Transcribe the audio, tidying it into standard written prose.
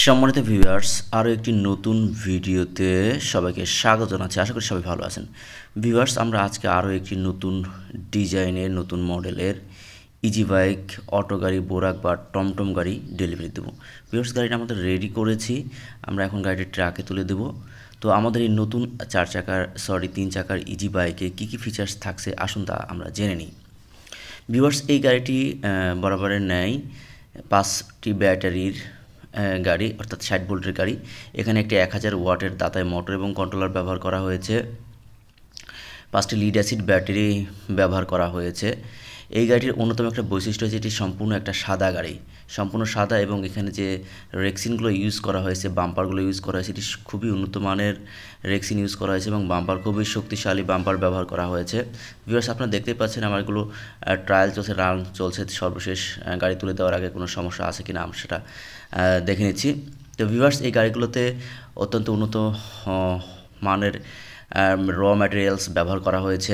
সম্মানিত ভিউয়ার্স, আরও একটি নতুন ভিডিওতে সবাইকে স্বাগত জানাচ্ছি। আশা করি সবাই ভালো আছেন। ভিউয়ার্স, আমরা আজকে আরও একটি নতুন ডিজাইনের নতুন মডেলের ইজি বাইক, অটো গাড়ি, বোরাক বা টমটম গাড়ি ডেলিভারি দেবো। ভিউয়ার্স, গাড়িটা আমাদের রেডি করেছি, আমরা এখন গাড়িটি ট্রাকে তুলে দেবো। তো আমাদের এই নতুন 3 চাকার ইজি বাইকে কী কী ফিচার্স থাকছে আসুন তা আমরা জেনে নিই। ভিউয়ার্স, এই গাড়িটি বরাবরের ন্যায় 5টি ব্যাটারির গাড়ি, অর্থাৎ 60 ভোল্টের গাড়ি। এখানে একটি 1000 ওয়াটের দাতায় মোটর এবং কন্ট্রোলার ব্যবহার করা হয়েছে। 5টি লিড অ্যাসিড ব্যাটারি ব্যবহার করা হয়েছে। এই গাড়িটির অন্যতম একটা বৈশিষ্ট্য হচ্ছে এটি সম্পূর্ণ একটা সাদা গাড়ি, সম্পূর্ণ সাদা, এবং এখানে যে রেক্সিনগুলো ইউজ করা হয়েছে, বাম্পারগুলো ইউজ করা হয়েছে, এটি খুবই উন্নত মানের রেক্সিন ইউজ করা হয়েছে এবং বাম্পার খুবই শক্তিশালী বাম্পার ব্যবহার করা হয়েছে। ভিউয়ার্স, আপনারা দেখতে পাচ্ছেন আমার এগুলো ট্রায়াল চলছে, রান চলছে। সর্বশেষ গাড়ি তুলে দেওয়ার আগে কোনো সমস্যা আছে কিনা আমরা সেটা দেখে নিচ্ছি। তো ভিউয়ার্স, এই গাড়িগুলোতে অত্যন্ত উন্নত মানের র ম্যাটেরিয়ালস ব্যবহার করা হয়েছে।